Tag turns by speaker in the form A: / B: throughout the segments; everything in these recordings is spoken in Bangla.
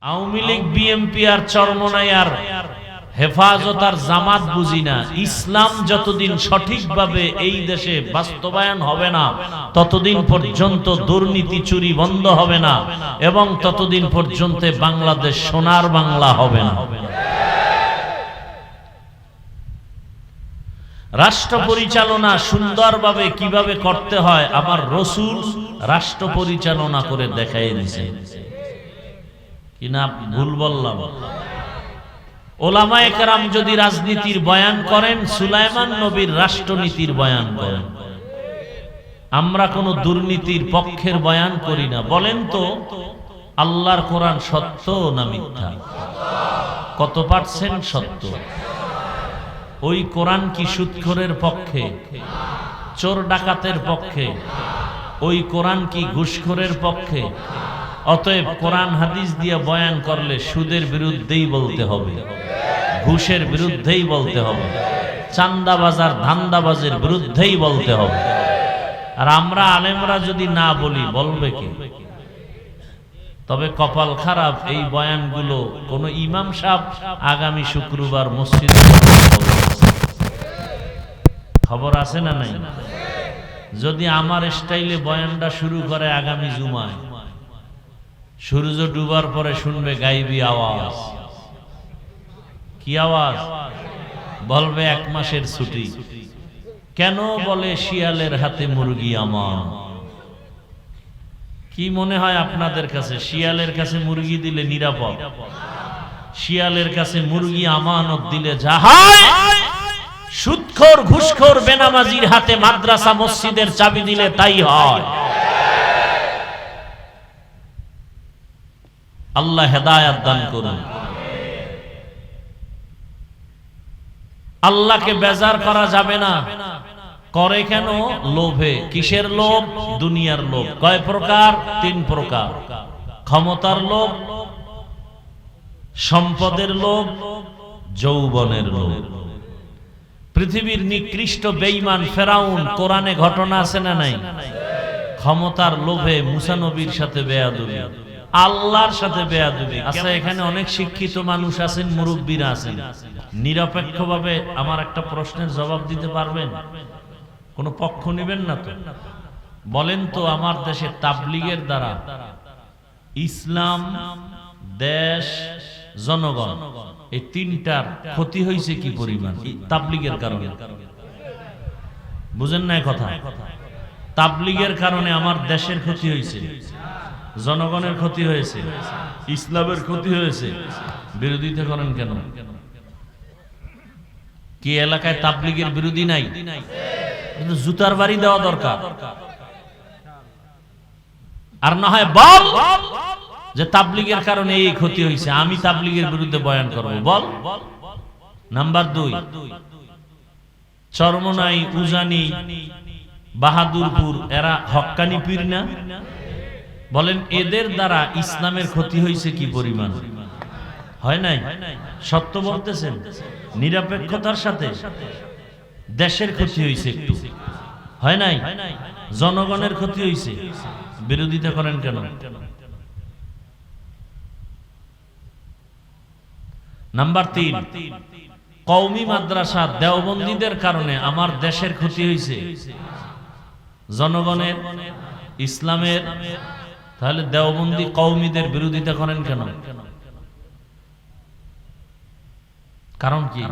A: আওয়ামী লীগ বিএনপি আর চরমনাই আর হেফাজত আর জামাত বুঝি না। ইসলাম যতদিন সঠিকভাবে এই দেশে বাস্তবায়ন হবে না ততদিন পর্যন্ত দুর্নীতি চুরি বন্ধ হবে না এবং ততদিন পর্যন্ত বাংলাদেশ সোনার বাংলা হবে না। রাষ্ট্র পরিচালনা সুন্দরভাবে কিভাবে করতে হয় আমার রাসূল রাষ্ট্র পরিচালনা করে দেখাই দিয়েছেন। কিনা ভুল বললাম? ওলামায়ে কেরাম যদি রাজনীতির বয়ান করেন সুলাইমান নবীর রাষ্ট্রনীতির বয়ান করেন। আমরা কোনো দুর্নীতির পক্ষের বয়ান করি না। বলেন তো আল্লাহর কোরআন সত্য না মিথ্যা? কত পার্সেন্ট সত্য? ওই কোরআন কি সুদখোরের পক্ষে, চোর ডাকাতের পক্ষে? ওই কোরআন কি ঘুষখোরের পক্ষে? অতএব কোরআন হাদিস দিয়ে বয়ান করলে সুদের বিরুদ্ধেই বলতে হবে, ঘুষের বিরুদ্ধেই বলতে হবে, চান্দাবাজার ধান্দাবাজের বিরুদ্ধেই বলতে হবে। আর আমরা আলেমরা যদি না বলি বলবে কি? তবে কপাল খারাপ, এই বয়ানগুলো কোন ইমাম সাহেব আগামী শুক্রবার মসজিদে খবর আছে না নাই? যদি আমার স্টাইলে বয়ানটা শুরু করে আগামী জুমায়, সূর্য ডুবার পরে শুনবে গাইবি আওয়াজ। কি আওয়াজ? বলবে 1 মাসের ছুটি। কেন? বলে শিয়ালের হাতে মুরগি আমার। কি মনে হয় আপনাদের কাছে শিয়ালের কাছে মুরগি দিলে নিরাপদ? শিয়ালের কাছে মুরগি আমানত দিলে যা হয়, সুদখোর ঘুষখোর বেনামাজির হাতে মাদ্রাসা মসজিদের চাবি দিলে তাই হয়। আল্লাহ হেদায়েত দান করুন। আল্লাহকে বেজার করা যাবে না। করে কেন? লোভে। কিসের লোভ? দুনিয়ার লোভ। কয় প্রকার? 3 প্রকার। ক্ষমতার লোভ, সম্পদের লোভ, যৌবনের লোভ। পৃথিবীর নিকৃষ্ট বেঈমান ফেরাউন, কোরআনে ঘটনা আছে না নাই? ক্ষমতার লোভে মুসা নবীর সাথে বেয়াদবি, আল্লাহর সাথে বেয়াদবি। আচ্ছা, এখানে অনেক শিক্ষিত মানুষ আছেন, মুরব্বীরা আছেন, নিরপেক্ষভাবে আমার একটা প্রশ্নের জবাব দিতে পারবেন? কোনো পক্ষ নেবেন না তো? বলেন তো আমার দেশে তাবলীগের দ্বারা ইসলাম, দেশ, জনগণ এই 3টার ক্ষতি হয়েছে কি পরিমাণ তাবলীগের কারণে? বুঝেন না কথা? তাবলীগের কারণে আমার দেশের ক্ষতি হয়েছে, জনগণের ক্ষতি হয়েছে, ইসলামের ক্ষতি হয়েছে। বিরোধিতা করেন কেন? কি এলাকায় তাবলীগের বিরোধী নাই? কিন্তু জুতার বাড়ি দেওয়া দরকার। আর না হয় বল যে তাবলীগের কারণে এই ক্ষতি হয়েছে, আমি তাবলীগের বিরুদ্ধে বয়ান করব, বল। নাম্বার 2, চরমনাই, উজানি, বাহাদুরপুর এরা হক্কানি পীর না? বলেন এদের দ্বারা ইসলামের ক্ষতি হয়েছে কি পরিমাণ? হয় নাই? সত্য বলতেছেন? নিরপেক্ষতার সাথে দেশের ক্ষতি হয়েছে একটু, হয় নাই? জনগণের ক্ষতি হয়েছে। বিরোধিতা করেন কেন? নাম্বার 3, কওমি মাদ্রাসা দেওবন্দীদের কারণে আমার দেশের ক্ষতি হয়েছে, জনগণের, ইসলামের। তাহলে দেওবন্দি কওমিদের বিরোধিতা করেন কেন? কারণ কি?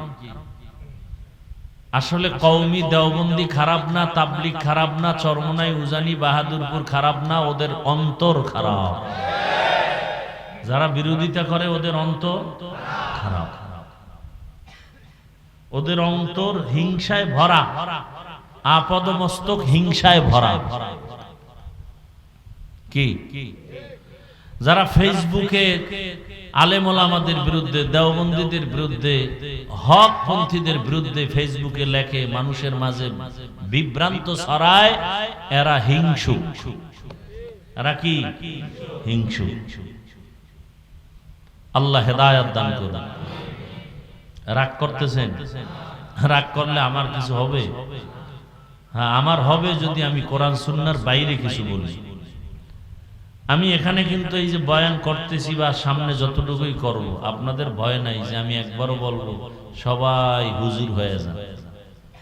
A: আসলে কওমি দেওবন্দি খারাপ না, তাবলীগ খারাপ না, চরমনাই, উজানি, বাহাদুরপুর খারাপ না, ওদের অন্তর খারাপ। যারা বিরোধিতা করে ওদের অন্তর খারাপ, ওদের অন্তর হিংসায় ভরা, আপদমস্তক হিংসায় ভরা। কি? যারা ফেসবুকে আলেম ওলামাদের বিরুদ্ধে, দেওবন্দীদের বিরুদ্ধে, হক পন্থীদের বিরুদ্ধে ফেসবুকে লেখে, মানুষের মাঝে বিভ্রান্ত ছড়ায়, এরা হিংসু। এরা কি? হিংসু। আল্লাহ হেদায়েত দান করুন। রাগ করতেছেন? রাগ করলে আমার কিছু হবে? হ্যাঁ, আমার হবে যদি আমি কোরআন সুন্নাহর বাইরে কিছু বলি। আমি এখানে কিন্তু এই যে বয়ান করতেছি বা সামনে যতটুকুই করব, আপনাদের ভয় নাই যে আমি একবারও বলবো সবাই হুজুর হয়ে যান,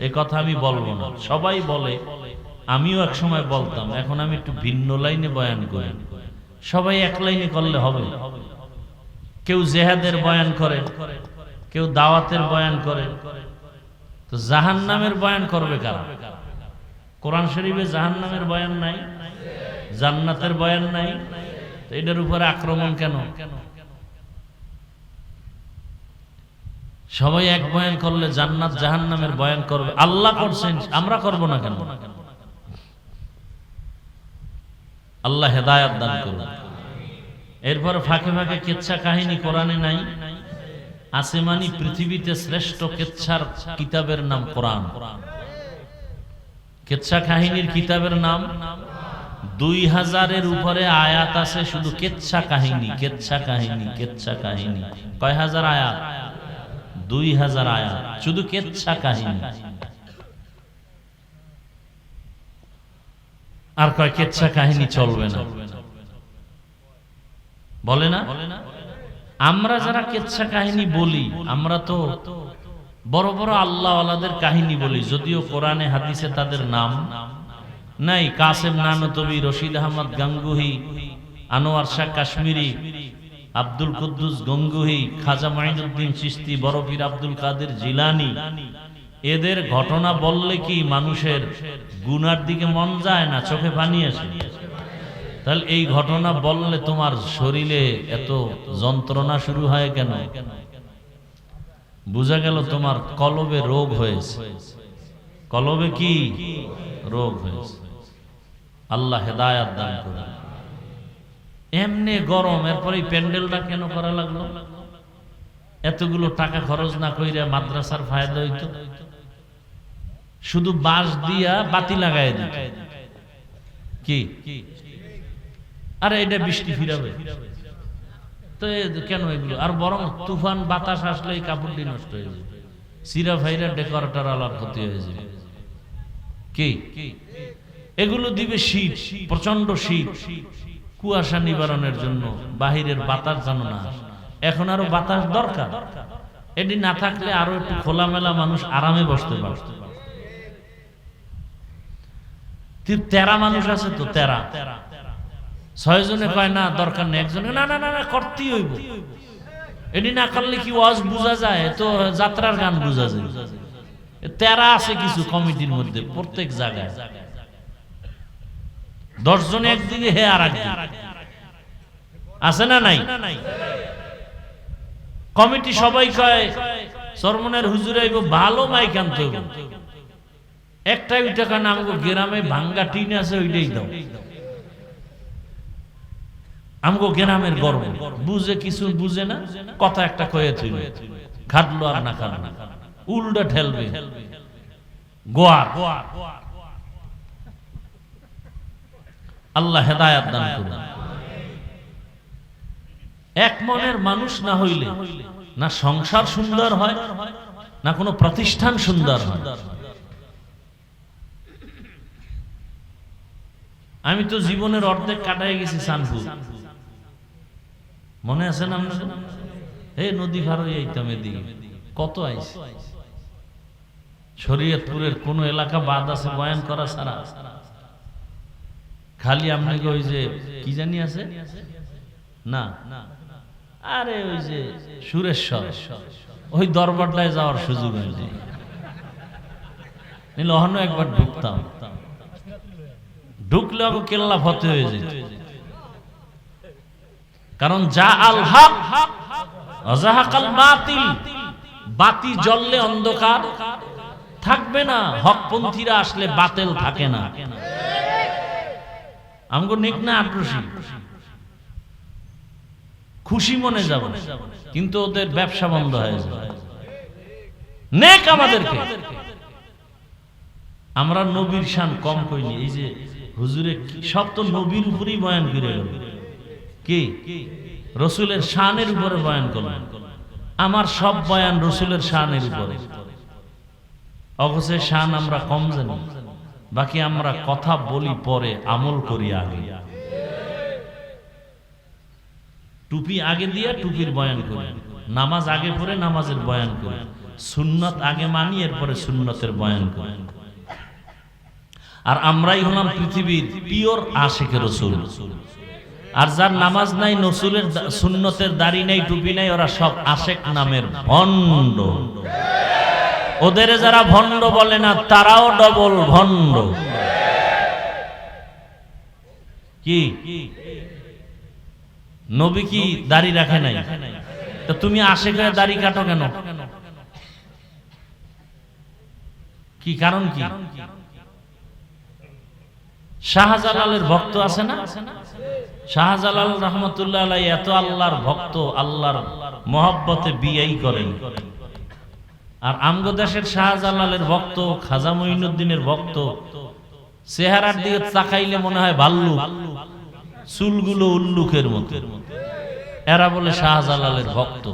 A: এ কথা আমি বলবো না। সবাই বলে, আমিও এক সময় বলতাম, এখন আমি একটু ভিন্ন লাইনে বয়ান করি। সবাই এক লাইনে করলে হবে? কেউ জেহাদের বয়ান করে, কেউ দাওয়াতের বয়ান করে, তো জাহান্নামের বয়ান করবে কারা? কোরআন শরীফে জাহান্নামের বয়ান নাই, জান্নাতের বয়ান নাই, তো এটার উপরে আক্রমণ কেন? সবাই এক বয়ান করলে জান্নাত জাহান্নামের বয়ান করবে, আল্লাহ করছেন, আমরা করব না কেন? আল্লাহ হেদায়েত দান করুন। এরপর ফাঁকে ফাঁকে কিচ্ছা কাহিনী কোরআনে নাই, আসমানি পৃথিবীতে শ্রেষ্ঠ কিচ্ছার কিতাবের নাম কোরআন। কিচ্ছা কাহিনীর কিতাবের নাম 2000-এর উপরে আয়াত আছে শুধু কিচ্ছা কাহিনী, কিচ্ছা কাহিনী, কিচ্ছা কাহিনী। কয় হাজার আয়াত? 2000 আয়াত শুধু কিচ্ছা কাহিনী। আর কয় কিচ্ছা কাহিনী চলবে না, বলে না? আমরা যারা কিচ্ছা কাহিনী বলি, আমরা তো বড় বড় আল্লাহওয়ালাদের কাহিনী বলি, যদিও কোরআনে হাদিসে তাদের নাম নাই। কাসেম নানতবি, রশিদ আহমদ গাঙ্গুহি, আনোয়ার শাহ কাশ্মীরি, আব্দুল কুদ্দুস গঙ্গুহি, খাজা মাইনুদ্দিন চিশতি, বড় পীর আব্দুল কাদের জিলানী, এদের ঘটনা বললে কি মানুষের গুনার দিকে মন যায় না, চোখে পানি আসে? তাহলে এই ঘটনা বললে তোমার শরীরে এত যন্ত্রণা শুরু হয় কেন? বুঝা গেল তোমার কলবে রোগ হয়েছে। কলবে কি রোগ হয়েছে? আল্লাহ হেদায়েত দান করুন। এমনি গরম, এরপরে প্যান্ডেলটা কেন করা লাগলো? এতগুলো টাকা খরচ না কইরা মাদ্রাসার ফায়দা হইতো, শুধু বাঁশ দিয়া বাতি লাগাই দিত। কি আরে এটা বৃষ্টি ফিরাবে তো কেন এগুলো? আর বরং তুফান বাতাস আসলে এই কাপড়টি নষ্ট হয়ে যাবে, সিরা ভাইরা ডেকোরেটর আলার ক্ষতি হয়ে যাবে। কি এগুলো দিবে শীত, প্রচন্ড শীত, কুয়াশা নিবারণের জন্য, বাহিরের বাতাস যেন না আসে। এখন আরো বাতাস দরকার, এটি না থাকলে আরো একটু খোলামেলা মানুষ আরামে বসতে পারত। তেরা মানুষ আছে তো, তেরা 6 জনে কয় না দরকার নেই, একজনে না না না করতেই হইব। এটি না করলে কি ওয়াজ বোঝা যায়? তো যাত্রার গান বোঝা যায়। তেরা আছে কিছু কমিটির মধ্যে, প্রত্যেক জায়গায় 10 জন একদিকে, হে আর একদিকে আছে না নাই? কমিটি সবাই কয় সরমনের হুজুর আইব, ভালো মাইক আনতে হইব। একটাই টাকা না, আমগো গ্রামে ভাঙ্গা টিন আছে, ওইটাই দাও। আমগো গ্রামের গর্ব, বুঝে কিছু বুঝে না, কথা একটা কয়ে ছিল, খাটলো আর না খাটলো, উল্টা ঠেলবে গোয়ার। আল্লাহ হেদায়েত দান করুন। এক মনের মানুষ না হইলে না সংসার সুন্দর হয়, না কোনো প্রতিষ্ঠান সুন্দর হয়। আমি তো জীবনের অর্ধেক কাটাই গেছি সানপুর, মনে আছে না আপনাদের? এই নদী পার হয়ে আইতাম এদিকে, কত আইছি। শরীয়তপুরের কোন এলাকা বাদ আছে বয়ান করা ছাড়া? খালি আপনাকে ওই যে কি জানি আছে না, আরে ওই যে সুরেশ্বর, ওই দরবারটায় যাওয়ার সুযোগ হয়েছে, অহনো একবার ঢুকতাম, ঢুকলে কেল্লা ফতে হয়ে যেত। কারণ যা আল হক ওয়াজাহাকাল বাতিল, বাতি জ্বললে অন্ধকার থাকবে না, হকপন্থীরা আসলে বাতিল থাকে না। আমগো নিক না আটরসি, খুশি মনে যাব, কিন্তু ওদের ব্যবসা বন্ধ হয়ে যাবে। নেক আমাদেরকে, আমরা নবীর শান কম কইনি। এই যে হুজুরে সব তো নবীর উপরেই বয়ান করে গেল, কি রসুলের শানের উপরে বয়ান করলেন। আমার সব বয়ান রসুলের শানের উপরে, অবশ্যই শান আমরা কম জানি, বাকি আমরা কথা বলি পরে, আমল করি আগে। টুপি আগে দিয়ে টুপির বয়ান করি, নামাজ আগে পড়ে নামাজের বয়ান করি, সুন্নত আগে মানি এরপরে সুন্নতের বয়ান করি। আর আমরাই হলাম পৃথিবীর পিওর আশিকে রসুল। আর যার নামাজ নাই, রসুলের সুন্নতের দাড়ি নাই, টুপি নাই, ওরা সব আশেক নামের ভণ্ড। ওদের যারা ভণ্ড বলে না তারাও ডবল ভণ্ড। কি নবী কি দাড়ি রাখে নাই? তো তুমি আশেক হয়ে দাড়ি কাটো কেন? কি কারণ? কি শাহজালালের ভক্ত আছে না? শাহজালাল রহমতুল্লাহ আলাইহি এত আল্লাহর ভক্ত, আল্লাহর মহব্বতে বিয়েই করেন। আর আমগো দেশের শাহজালালের ভক্ত, খাজা মঈনুদ্দিনের ভক্ত, চেহারার দিকে তাকাইলে মনে হয় ভাল্লুক, চুলগুলো উল্লুকের মতো। এরা বলে শাহজালালের ভক্ত।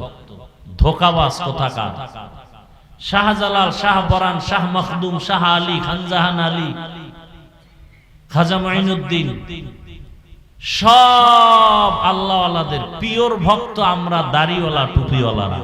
A: ধোকাবাজ কোথাকার। শাহজালাল, শাহ পরান, শাহ মখদুম, শাহ আলী, খানজাহান আলী, খাজা মঈনুদ্দিন সব আল্লাহওয়ালাদের পিওর ভক্ত। আমরা দাড়িওয়ালা, টুপিওয়ালারা।